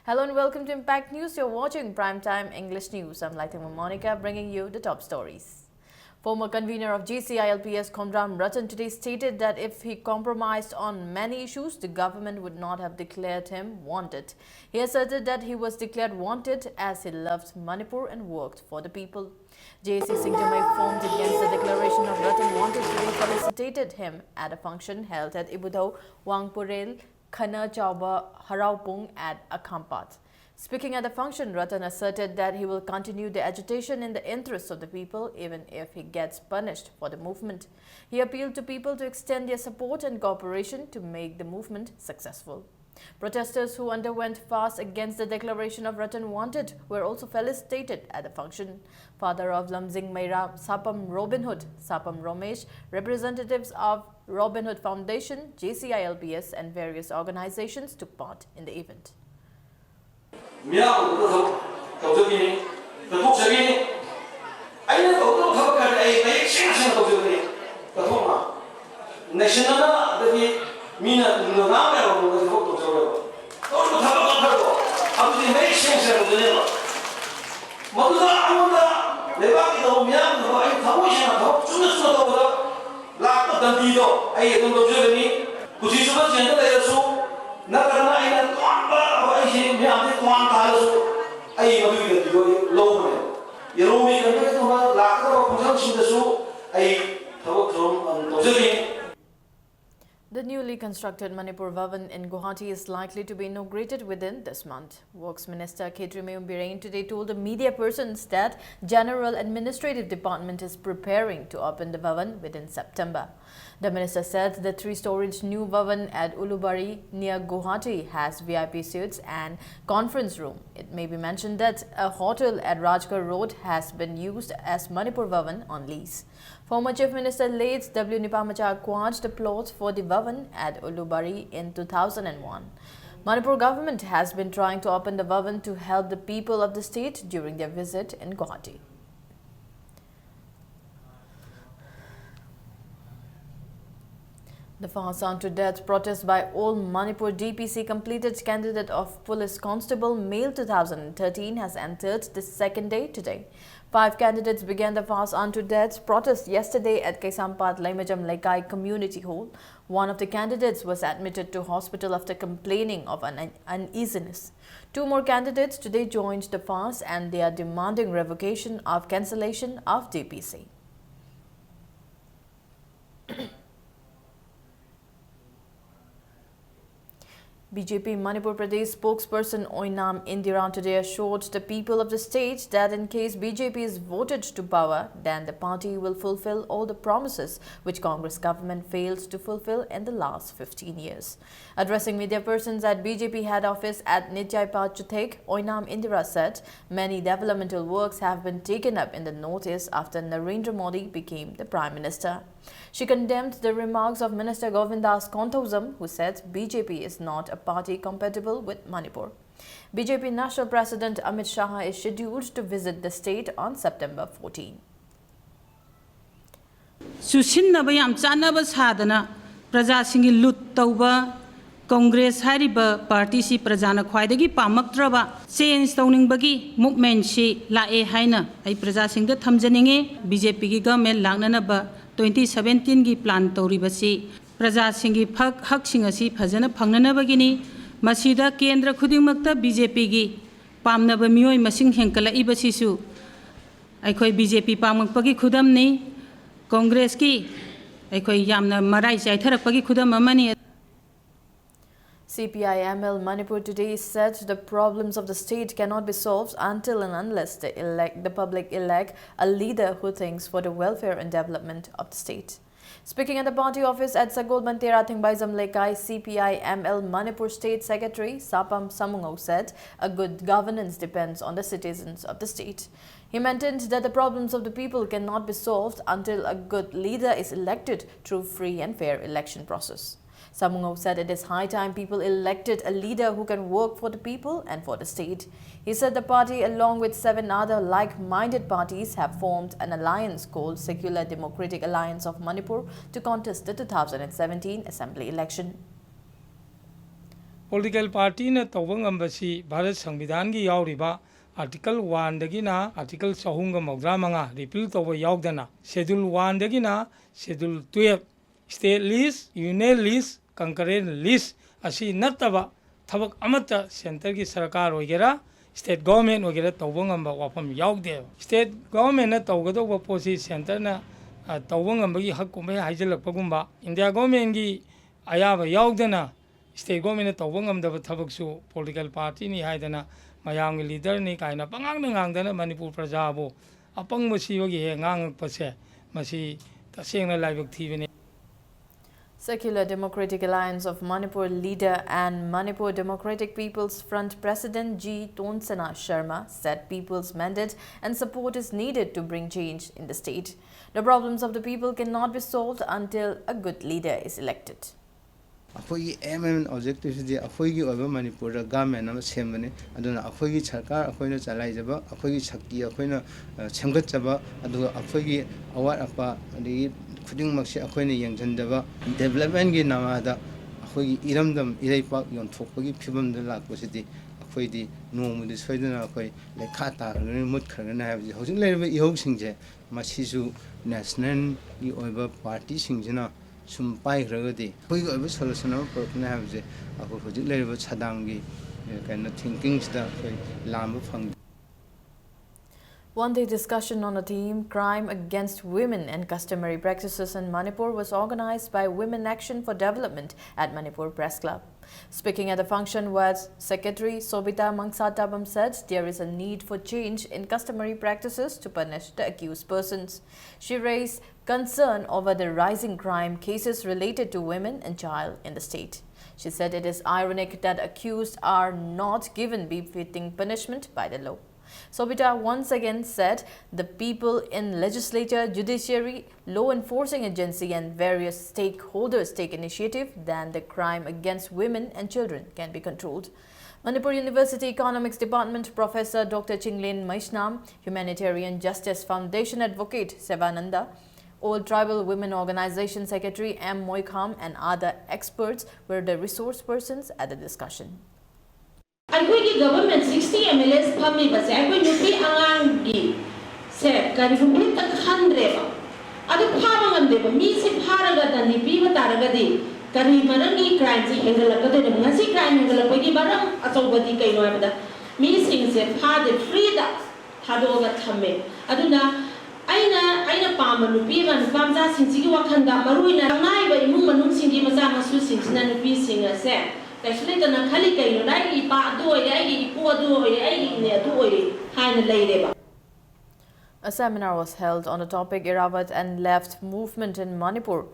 Hello and welcome to Impact News. You're watching Primetime English News. I'm Laithima Monica bringing you the top stories. Former convener of GCILPS Khomram Ratan today stated that if he compromised on many issues, the government would not have declared him wanted. He asserted that he was declared wanted as he loved Manipur and worked for the people. JAC Singtamai formed against the declaration of Ratan wanted today felicitated him at a function held at Ibudho, Wangpurel, Khana Chauba Haraupung at Akhampat. Speaking at the function, Ratan asserted that he will continue the agitation in the interests of the people even if he gets punished for the movement. He appealed to people to extend their support and cooperation to make the movement successful. Protesters who underwent fast against the declaration of Ratan wanted were also felicitated at the function. Father of Lamjing Meira, Sapam Robin Hood, Sapam Romesh, representatives of Robin Hood Foundation, JCILPS and various organizations took part in the event. The newly constructed Manipur Bhavan in Guwahati is likely to be inaugurated within this month. Works Minister Khetrimayum Birain today told the media persons that General Administrative Department is preparing to open the Bhavan within September. The minister said the three-storied new Bhavan at Ulubari near Guwahati has VIP suites and conference room. It may be mentioned that a hotel at Rajgarh Road has been used as Manipur Bhavan on lease. Former Chief Minister late W. Nipamacha acquired the plot for the Bhavan at Ulubari in 2001. Manipur government has been trying to open the Bhavan to help the people of the state during their visit in Guwahati. The fast unto death protest by all Manipur DPC completed candidate of Police Constable Male 2013 has entered the second day today. 5 candidates began the fast unto death protest yesterday at Kaisampat Laimajam Laikai Community Hall. One of the candidates was admitted to hospital after complaining of uneasiness. 2 more candidates today joined the fast and they are demanding revocation of cancellation of DPC. BJP Manipur Pradesh spokesperson Oinam Indiran today assured the people of the state that in case BJP is voted to power, then the party will fulfill all the promises which Congress government failed to fulfill in the last 15 years. Addressing media persons at BJP head office at Nityaipa Chuthek, Oinam Indira said many developmental works have been taken up in the northeast after Narendra Modi became the Prime Minister. She condemned the remarks of Minister Govindas Kontausam, who said BJP is not a party compatible with Manipur. BJP National President Amit Shah is scheduled to visit the state on September 14. Sushinnaba yam chanaba sadana praja singi lut tauba Congress hariba party si prajana khwaidagi pamaktraba change tawningbagi movement si lae haina ai praja singda thamjaninge BJP gi government langnanaba 2017 gi plan tauribasi praja singi hak singasi phajana phangnanabagini masida kendra khudingmakta BJP gi pamnaba mioi masing henkala ibasisu aikhoi BJP pamakpagi khudamni Congress ki aikhoi yamna marai chaitharakpagi khudam amani. CPI-ML Manipur today said the problems of the state cannot be solved until and unless the public elect a leader who thinks for the welfare and development of the state. Speaking at the party office at Sagol Bantera Thingbaizam Lekai, CPI-ML Manipur State Secretary Sapam Samungo said a good governance depends on the citizens of the state. He maintained that the problems of the people cannot be solved until a good leader is elected through free and fair election process. Samungo said it is high time people elected a leader who can work for the people and for the state. He said the party, along with 7 other like-minded parties, have formed an alliance called Secular Democratic Alliance of Manipur to contest the 2017 Assembly election. political party na tawang ambasi Bharat Samvidhan gi yauriba Article 1 dagina Article 335 repeal tawa yaudana Schedule 1 dagina Schedule 12 state list union list concurrent list asi nataba thabak amata center gi sarkar ogera state government ogera tawang amba wafam yaude state government na tawgado posi center na tawang amba gi hakkume haijalakpagumba India government gi ayaba yaudana state government tawang amda thabaksu political party ni haidana mayam gi leader ni kaina pangang ngang Manipur prajabo apang masi wagi he ngang pase masi tasengna laibak thibene. Secular Democratic Alliance of Manipur leader and Manipur Democratic People's Front President G. Tonsana Sharma said people's mandate and support is needed to bring change in the state. The problems of the people cannot be solved until a good leader is elected. अखोई एम एम objective से अखोई ओइबा Manipur government अमा सेमबने अदुना अखोई सरकार अखोइना चलाइजबा अखोई शक्ति अखोइना सेमगतजबा अदुगा अखोई अवाट अपा अदि खुदिंगमक्से अखोइना यंगजनदबा डेवलपमेंट गी नामादा अखोई इरमदम इरैपाक योंथोकपगी फिबमद लाकपसिदि अखोइदि नोंमुदि सोइदना अखोई लेखा तारगने मुतखरगने हाबजि हौजिक लेरबा इहौसिंगजे मसिसु नेशनल गी ओइबा party सिंगजना sum pai ragadi koi go solution of problem have je ako hojik leriba chadangi kind of thinking sta lam phang. One-day discussion on the theme Crime Against Women and Customary Practices in Manipur was organized by Women Action for Development at Manipur Press Club. Speaking at the function where Secretary Sobita Mangsatabam said there is a need for change in customary practices to punish the accused persons. She raised concern over the rising crime cases related to women and child in the state. She said it is ironic that accused are not given befitting punishment by the law. Sobita once again said the people in legislature, judiciary, law enforcing agency and various stakeholders take initiative, then the crime against women and children can be controlled. Manipur University Economics Department Professor Dr. Chinglen Maishnam, Humanitarian Justice Foundation Advocate Sevananda, All Tribal Women Organization Secretary M. Moikham and other experts were the resource persons at the discussion. अखोई government 60 MLAs फमी बसे अखोई नुपी अंगांगी से करिबुबि तक खंद्रेबा अदु फाबा ngandeba mi se pharaga dani piba taragadi kari marangi crime se hengalakade ngasi crime hengalakoi barang achobadi kaino abada mi sing se phade free da thadoga thame aduna aina pama nupi ga nupamja singji gi wakhanda maruina ngai ba imung manung singgi maja masu singsina nupi singa se A seminar was held on the topic Irrawaddy and Left Movement in Manipur,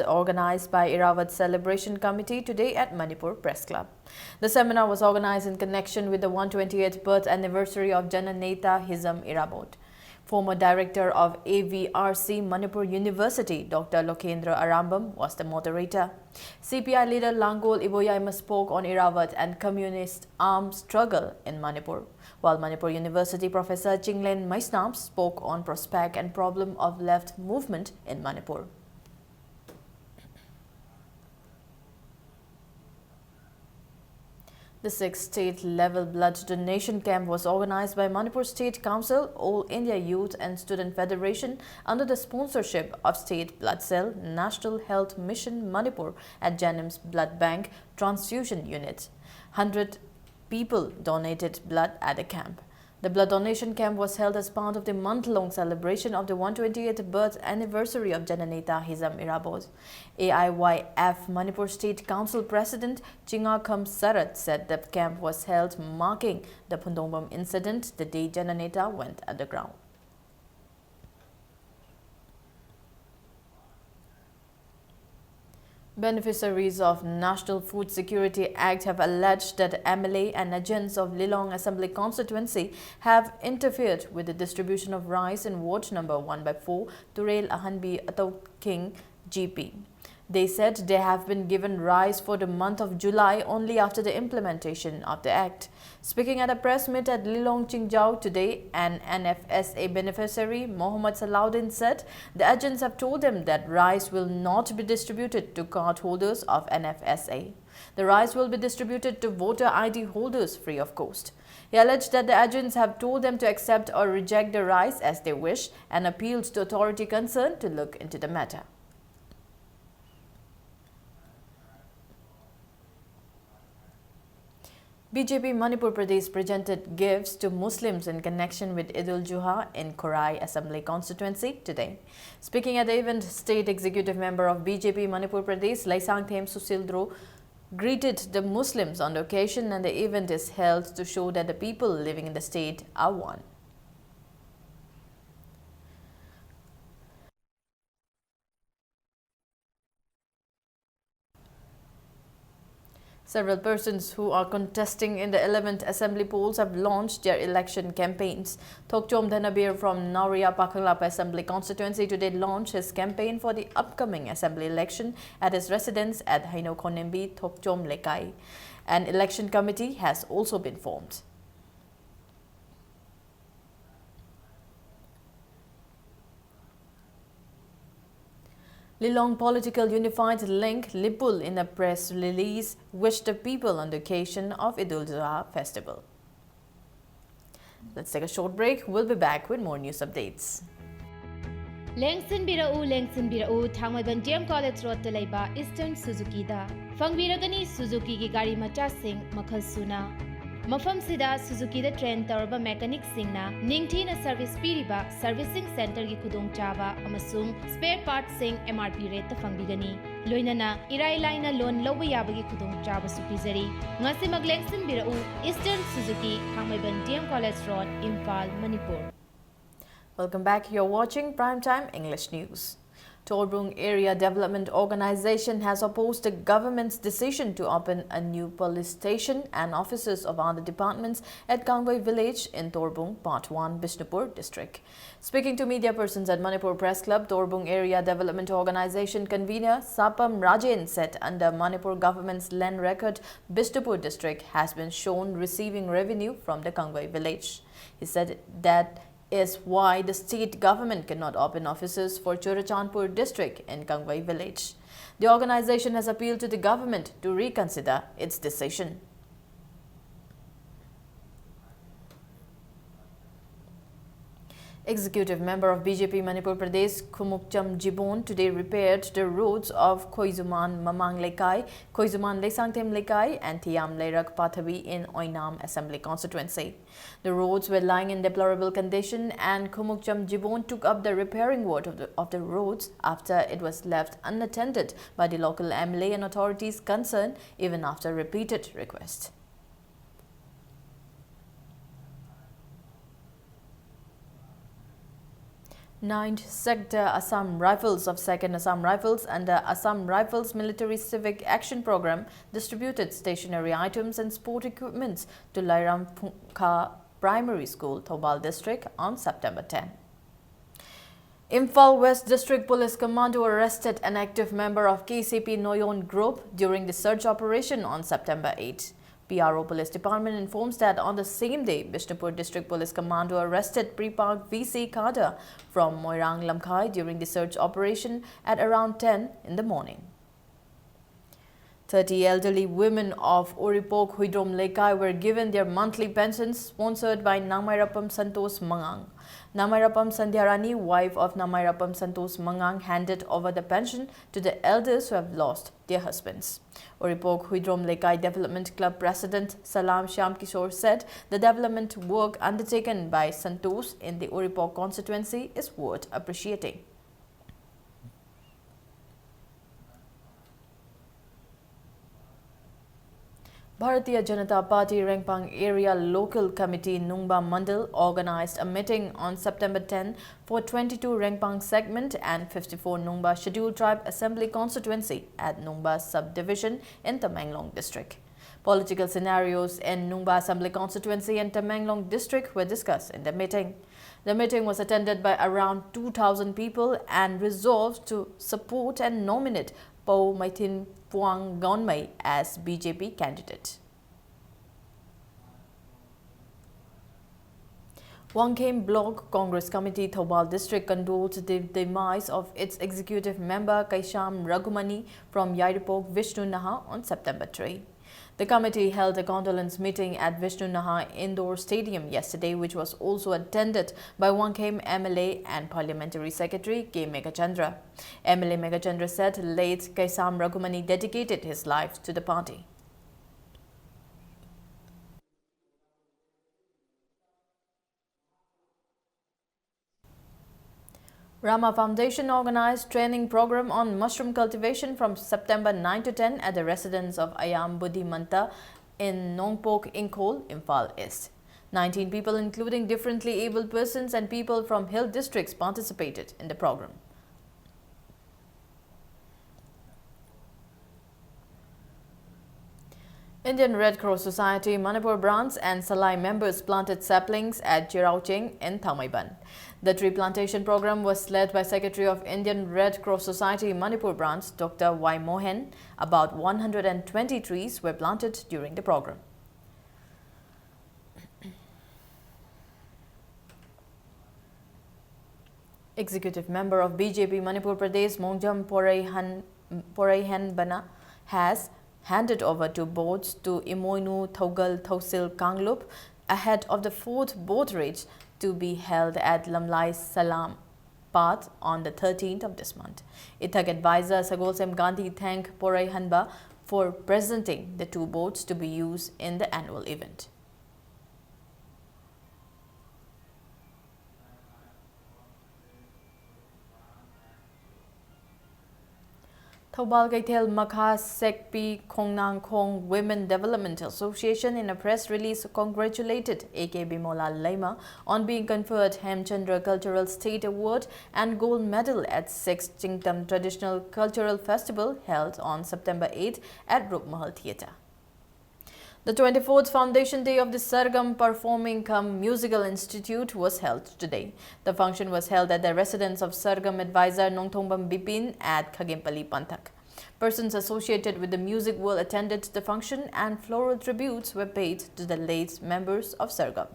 organized by Irrawaddy Celebration Committee today at Manipur Press Club. The seminar was organized in connection with the 128th birth anniversary of Jananeta Hizam Irrawaddy. Former director of AVRC Manipur University, Dr. Lokendra Arambam, was the moderator. CPI leader Langol Iboyaima spoke on Irrawaddy and communist armed struggle in Manipur, while Manipur University Professor Chinglen Maishnam spoke on prospect and problem of left movement in Manipur. The 6th state-level blood donation camp was organized by Manipur State Council, All India Youth and Student Federation under the sponsorship of State Blood Cell, National Health Mission Manipur at Janim's Blood Bank Transfusion Unit. 100 people donated blood at the camp. The blood donation camp was held as part of the month-long celebration of the 128th birth anniversary of Jananeta Hizam Irrawaddy. AIYF Manipur State Council President Chingakham Sarat said the camp was held marking the Phundongbam incident the day Jananeta went underground. Beneficiaries of National Food Security Act have alleged that MLA and agents of Lilong Assembly constituency have interfered with the distribution of rice in ward number 1/4, Turel Ahanbi Atok King GP. They said they have been given rice for the month of July only after the implementation of the act. Speaking at a press meet at Lilong Qingjau today, an NFSA beneficiary, Mohammad Salahuddin, said the agents have told them that rice will not be distributed to card holders of NFSA. The rice will be distributed to voter ID holders free of cost. He alleged that the agents have told them to accept or reject the rice as they wish and appealed to authority concerned to look into the matter. BJP Manipur Pradesh presented gifts to Muslims in connection with Eid-ul-Juha in Korai Assembly constituency today. Speaking at the event, State Executive Member of BJP Manipur Pradesh, Laisangthem Susildro, greeted the Muslims on the occasion, and the event is held to show that the people living in the state are one. Several persons who are contesting in the 11th Assembly polls have launched their election campaigns. Thokchom Dhanabir from Nauria Pakhalap Assembly constituency today launched his campaign for the upcoming Assembly election at his residence at Haino Khonembi, Thokchom Lekai. An election committee has also been formed. Lilong Political Unified Link Lipul in a press release wished the people on the occasion of Eid-ul-Juha festival. Let's take a short break. We'll be back with more news updates. Lengson Birau, Thangmaiban DM College Road to Laiba, Eastern Suzuki da. Fangbiragani Suzuki ki gari macha sing makhal suna. Mafam sida Suzuki da train tarba mechanic singna ningthina service piriba servicing center ki khudong chaba amasung spare parts sing MRP rate ta fangbigani. Loinana irai laina loan loba yabagi khudong chaba su pizari. Ngasi maglengson Birau, Eastern Suzuki, Thangmaiban DM College Road, Imphal, Manipur. Welcome back. You're watching Primetime English News. Torbung Area Development Organization has opposed the government's decision to open a new police station and offices of other departments at Kangwai village in Torbung, Part 1, Bishnupur district. Speaking to media persons at Manipur Press Club, Torbung Area Development Organization convener Sapam Rajen said under Manipur government's land record, Bishnupur district has been shown receiving revenue from the Kangwai village. He said that is why the state government cannot open offices for Churachandpur district in Kangwai village. The organization has appealed to the government to reconsider its decision. Executive member of BJP Manipur Pradesh Khumukcham Jibon today repaired the roads of Khoizuman Mamang Lekai, Khoizuman Laisangthem Lekai and Thiam Leirak Pathabi in Oinam Assembly constituency. The roads were lying in deplorable condition and Khumukcham Jibon took up the repairing work of the roads after it was left unattended by the local MLA and authorities concerned even after repeated requests. 9th Sector Assam Rifles of 2nd Assam Rifles under Assam Rifles Military Civic Action Program distributed stationery items and sport equipments to Lairam Phungkha Primary School, Thoubal District on September 10. Imphal West District Police Commando arrested an active member of KCP Noyon Group during the search operation on September 8. PRO Police Department informs that on the same day, Bishnupur District Police Commando arrested Pripak VC Kada from Moirang Lamkhai during the search operation at around 10 in the morning. 30 elderly women of Oripok Huidrom Lekai were given their monthly pensions sponsored by Namairapam Santos Mangang. Namairapam Sandhyarani, wife of Namairapam Santos Mangang, handed over the pension to the elders who have lost their husbands. Oripok Huidrom Lekai Development Club President Salam Shyam Kishore said the development work undertaken by Santos in the Oripok constituency is worth appreciating. Bharatiya Janata Party Rengpang Area Local Committee Nungba Mandal organized a meeting on September 10 for 22 Rengpang segment and 54 Nungba Scheduled Tribe Assembly constituency at Nungba subdivision in Tamenglong district. Political scenarios in Nungba Assembly constituency and Tamenglong district were discussed in the meeting. The meeting was attended by around 2,000 people and resolved to support and nominate Pau Maithin Puang Gonmai as BJP candidate. Wangkhem Block Congress Committee Thoubal District condoled the demise of its executive member Kaisham Raghumani from Yairipok Vishnu Naha on September 3. The committee held a condolence meeting at Vishnu Naha Indoor Stadium yesterday, which was also attended by Wangkhem MLA and Parliamentary Secretary K. Megachandra. MLA Megachandra said late Kaisham Raghumani dedicated his life to the party. Rama Foundation organized training program on mushroom cultivation from September 9 to 10 at the residence of Ayam Buddhi Manta in Nongpok, Ingkhol, Imphal East. 19 people, including differently abled persons and people from hill districts, participated in the program. Indian Red Cross Society Manipur branch and Salai members planted saplings at Chiraucheng in Thamaiban. The tree plantation program was led by Secretary of Indian Red Cross Society Manipur branch Dr. Y. Mohan. About 120 trees were planted during the program. Executive member of BJP Manipur Pradesh Mongjam Poraihan Bana has handed over two boats to Imoinu Thogal Thosil Kanglup ahead of the 4th boat race to be held at Lamlai Salam Path on the 13th of this month. ITHAC advisor Sagolsem Gandhi thanked Porai Hanba for presenting the two boats to be used in the annual event. Thoubal Kaithel Makha Sekpi Khongnang Khong Women Development Association in a press release congratulated A.K. Bimola Laima on being conferred Hemchandra Cultural State Award and Gold Medal at 6th Chingtam Traditional Cultural Festival held on September 8 at Rupmahal Theatre. The 24th Foundation Day of the Sargam Performing Musical Institute was held today. The function was held at the residence of Sargam advisor Nongthongbam Bipin at Khagempally Panthak. Persons associated with the music world attended the function and floral tributes were paid to the late members of Sargam.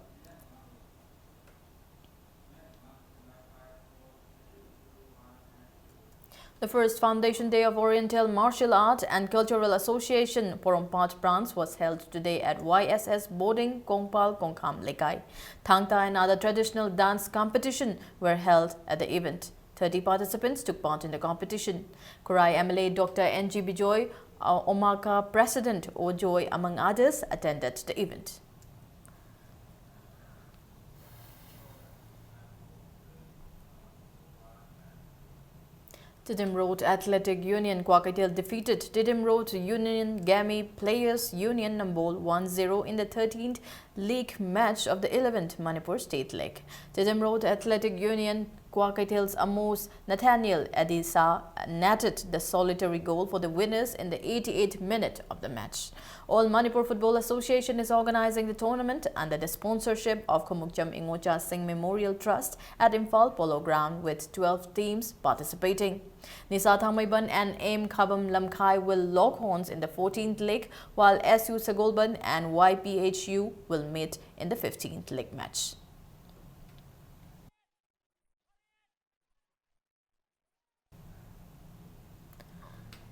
The first Foundation Day of Oriental Martial Art and Cultural Association Porompat branch was held today at YSS Boarding Kongpal Kongkham Lekai. Thangta and other traditional dance competition were held at the event. 30 participants took part in the competition. Korai MLA Dr. N.G. Bijoy, Omaka President Ojoy, among others, attended the event. Didim Road Athletic Union Kwakatel defeated Didim Road Union Gami Players Union Nambol 1-0 in the 13th league match of the 11th Manipur State League. Didim Road Athletic Union Kwakatel's Amos Nathaniel Adisa netted the solitary goal for the winners in the 88th minute of the match. All Manipur Football Association is organizing the tournament under the sponsorship of Khomukcham Ingocha Singh Memorial Trust at Imphal Polo Ground with 12 teams participating. Nisa Thamaiban and Aim Khabam Lamkhai will lock horns in the 14th league, while SU Sagolban and YPHU will meet in the 15th league match.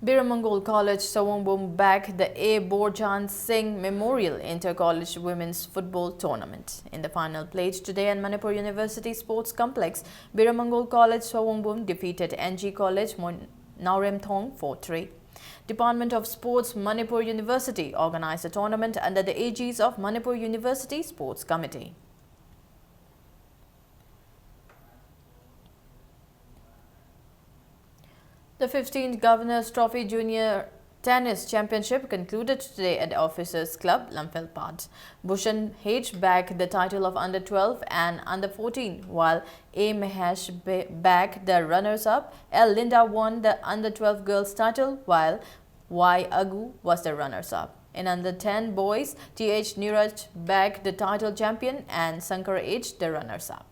Biramangol College Sawangboom back the A. Borjan Singh Memorial Inter-College Women's Football Tournament. In the final played today at Manipur University Sports Complex, Biramangol College Sawangboom defeated NG College Nauremthong 4-3. Department of Sports Manipur University organized the tournament under the aegis of Manipur University Sports Committee. The 15th Governor's Trophy Junior Tennis Championship concluded today at the Officers Club, Lamphel. Bhushan H bagged the title of Under-12 and Under-14, while A. Mahesh bagged the runners-up. L. Linda won the Under-12 girls title, while Y. Agu was the runners-up. In Under-10 boys, T.H. Niraj bagged the title champion and Sankar H. the runners-up.